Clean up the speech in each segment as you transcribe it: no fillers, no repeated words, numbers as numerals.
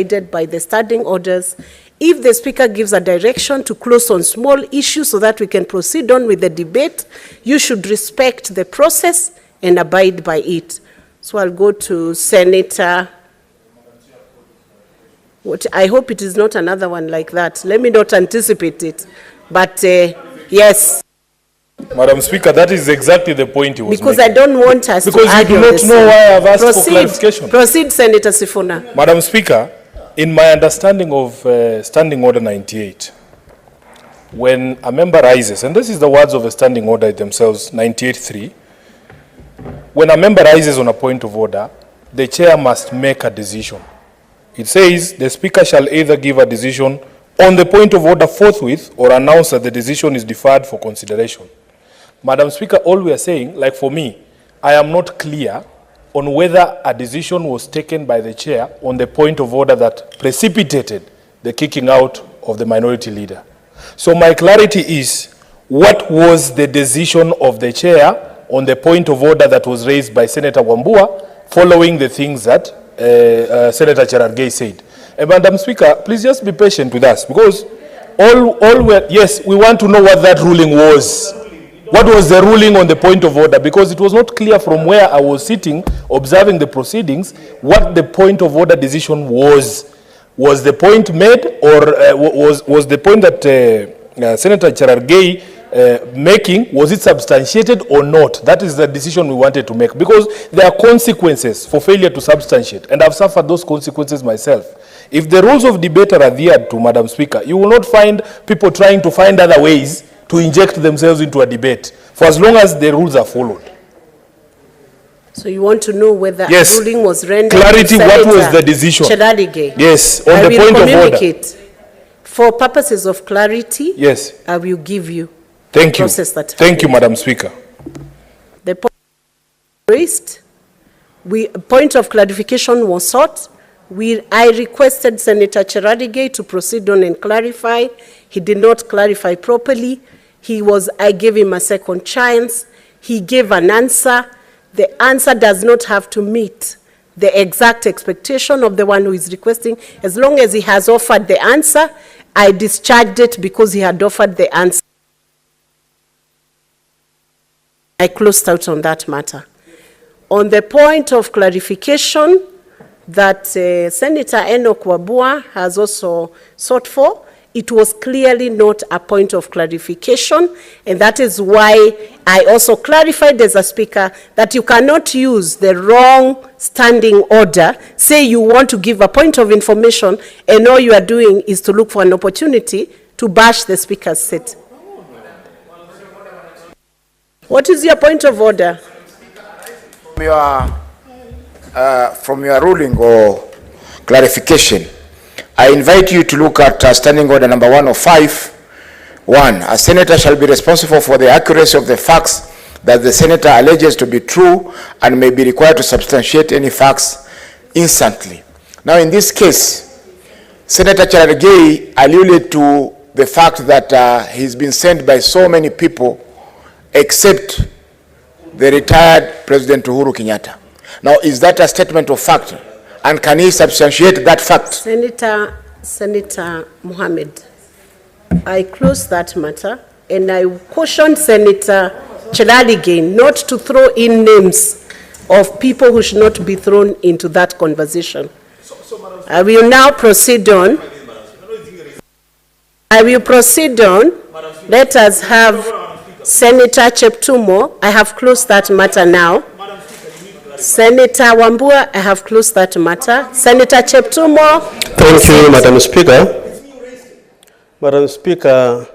by the standing orders. If the Speaker gives a direction to close on small issues so that we can proceed on with the debate, you should respect the process and abide by it. So I'll go to Senator. I hope it is not another one like that. Let me not anticipate it. But yes. Madam Speaker, that is exactly the point he was because making. I don't want us because to argue. Because you do not know why I have asked for clarification. Proceed, Senator Sifuna. Madam Speaker, in my understanding of Standing Order 98, when a member rises, and this is the words of a standing order themselves, 98.3, when a member rises on a point of order, the chair must make a decision. It says the Speaker shall either give a decision on the point of order forthwith or announce that the decision is deferred for consideration. Madam Speaker, all we are saying, like for me, I am not clear on whether a decision was taken by the chair on the point of order that precipitated the kicking out of the minority leader. So my clarity is, what was the decision of the chair on the point of order that was raised by Senator Wambua following the things that Senator Cherargei said? And Madam Speaker, please just be patient with us, because yes, we want to know what that ruling was. What was the ruling on the point of order? Because it was not clear from where I was sitting, observing the proceedings, what the point of order decision was. Was the point made, or was the point that Senator Cherargei making, was it substantiated or not? That is the decision we wanted to make, because there are consequences for failure to substantiate, and I've suffered those consequences myself. If the rules of debate are adhered to, Madam Speaker, you will not find people trying to find other ways to inject themselves into a debate, for as long as the rules are followed. So you want to know whether yes. a ruling was rendered? Clarity, what was the decision? Cherargei. Yes, on the point of order. For purposes of clarity, yes, I will give you Thank the you. process that Thank you, Madam Speaker. The point raised, point of clarification was sought. I requested Senator Cherargei to proceed on and clarify. He did not clarify properly. I gave him a second chance. He gave an answer. The answer does not have to meet the exact expectation of the one who is requesting. As long as he has offered the answer, I discharged it because he had offered the answer. I closed out on that matter. On the point of clarification that Senator Enoch Wabua has also sought for, it was clearly not a point of clarification, and that is why I also clarified as a speaker that you cannot use the wrong standing order, say you want to give a point of information, and all you are doing is to look for an opportunity to bash the speaker's seat. What is your point of order? From your ruling or clarification, I invite you to look at Standing Order number 105. 1. A senator shall be responsible for the accuracy of the facts that the senator alleges to be true and may be required to substantiate any facts instantly. Now, in this case, Senator Cherargei alluded to the fact that he's been sent by so many people except the retired President Uhuru Kenyatta. Now, is that a statement of fact? And can he substantiate that fact? Senator Mohammed, I closed that matter, and I cautioned Senator Cherargei not to throw in names of people who should not be thrown into that conversation. I will now proceed on. Let us have Senator Cheptumo. I have closed that matter now. Senator Wambua, I have closed that matter. Senator Cheptumo. Thank you, Madam Speaker. Madam Speaker,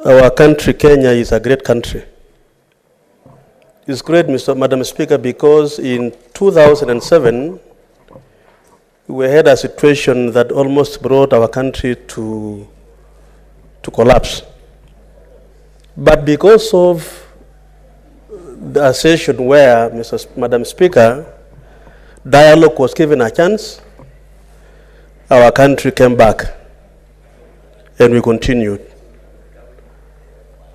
our country, Kenya, is a great country. It's great, Madam Speaker, because in 2007, we had a situation that almost brought our country to collapse. But because of the session where, Madam Speaker, dialogue was given a chance, our country came back and we continued.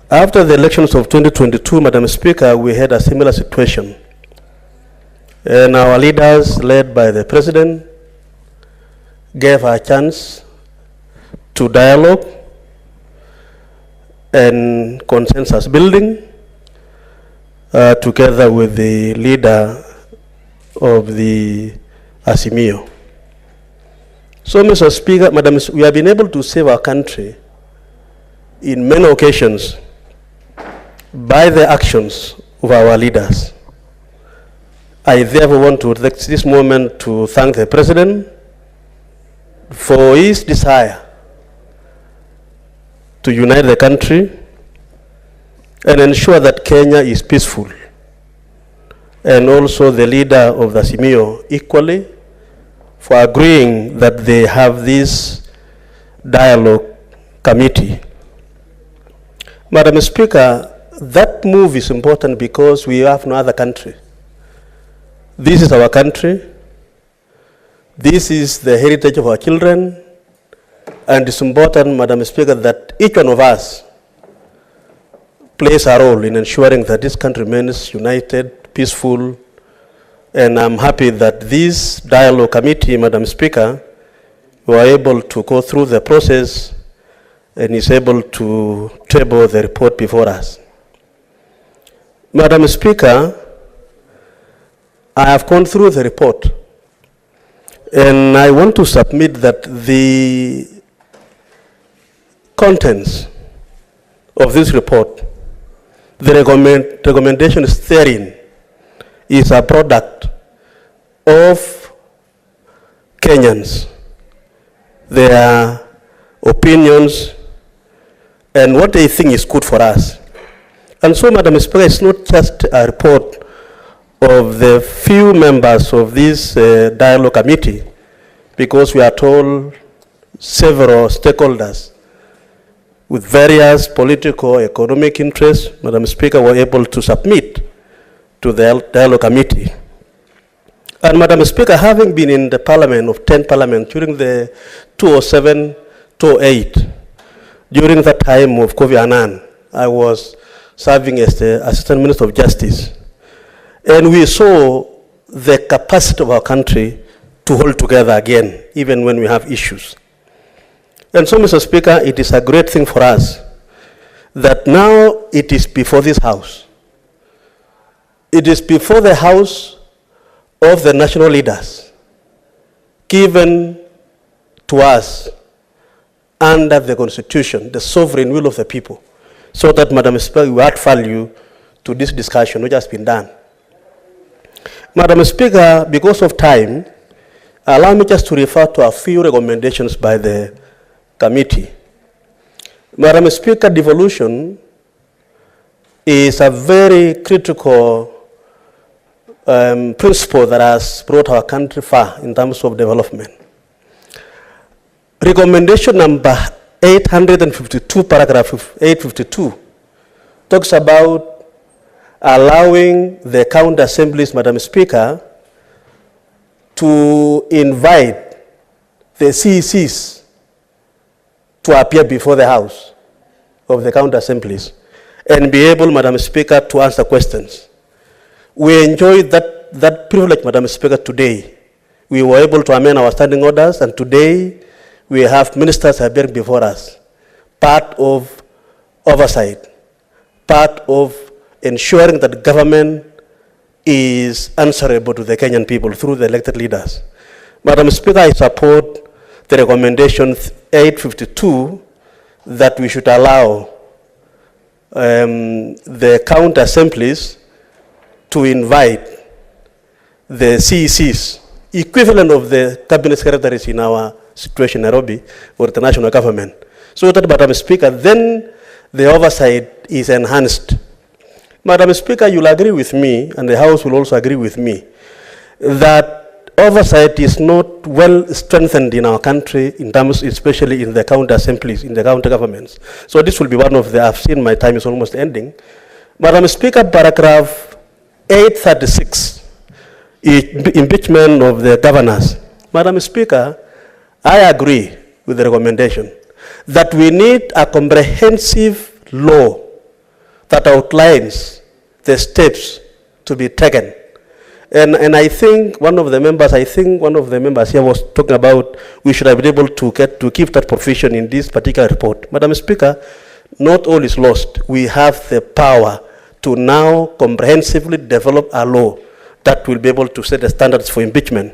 After the elections of 2022, Madam Speaker, we had a similar situation. And our leaders, led by the President, gave a chance to dialogue and consensus building together with the leader of the Azimio. So, Mr. Speaker, Madam, we have been able to save our country in many occasions by the actions of our leaders. I therefore want to take this moment to thank the President for his desire to unite the country and ensure that Kenya is peaceful, and also the leader of the Azimio equally for agreeing that they have this dialogue committee. Madam Speaker, that move is important because we have no other country. This is our country. This is the heritage of our children. And it's important, Madam Speaker, that each one of us plays a role in ensuring that this country remains united, peaceful, and I'm happy that this dialogue committee, Madam Speaker, were able to go through the process and is able to table the report before us. Madam Speaker, I have gone through the report, and I want to submit that the contents of this report, the recommendations therein, is a product of Kenyans, their opinions, and what they think is good for us. And so, Madam Speaker, it's not just a report of the few members of this dialogue committee, because we are told several stakeholders with various political, economic interests, Madam Speaker, were able to submit to the dialogue committee. And Madam Speaker, having been in the Parliament of 10 Parliament during the 2007-2008, during the time of Kofi Annan, I was serving as the Assistant Minister of Justice. And we saw the capacity of our country to hold together again, even when we have issues. And so, Mr. Speaker, it is a great thing for us that now it is before this House. It is before the House of the national leaders, given to us under the Constitution, the sovereign will of the people, so that, Madam Speaker, we add value to this discussion which has been done. Madam Speaker, because of time, allow me just to refer to a few recommendations by the committee. Madam Speaker, devolution is a very critical principle that has brought our country far in terms of development. Recommendation number 852, paragraph 852, talks about allowing the county assemblies, Madam Speaker, to invite the CECs to appear before the House of the county assemblies and be able, Madam Speaker, to answer questions. We enjoyed that privilege, Madam Speaker, today. We were able to amend our standing orders, and today we have ministers appearing before us. Part of oversight, part of ensuring that government is answerable to the Kenyan people through the elected leaders. Madam Speaker, I support the recommendation 852 that we should allow the county assemblies to invite the CECs, equivalent of the cabinet secretaries in our situation in Nairobi or the national government, so that, Madam Speaker, then the oversight is enhanced. Madam Speaker, you'll agree with me, and the House will also agree with me, that oversight is not well strengthened in our country, in terms, especially in the county assemblies, in the county governments. So this will be one of the, I've seen my time is almost ending. Madam Speaker, paragraph 836, impeachment of the governors. Madam Speaker, I agree with the recommendation that we need a comprehensive law that outlines the steps to be taken And I think one of the members here was talking about we should have been able to keep that provision in this particular report. Madam Speaker, not all is lost. We have the power to now comprehensively develop a law that will be able to set the standards for impeachment.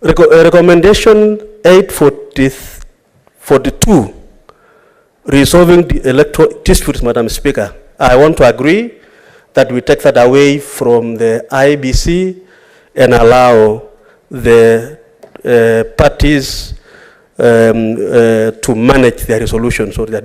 Recommendation 842, resolving the electoral disputes, Madam Speaker. I want to agree that we take that away from the IBC and allow the parties to manage their resolutions or their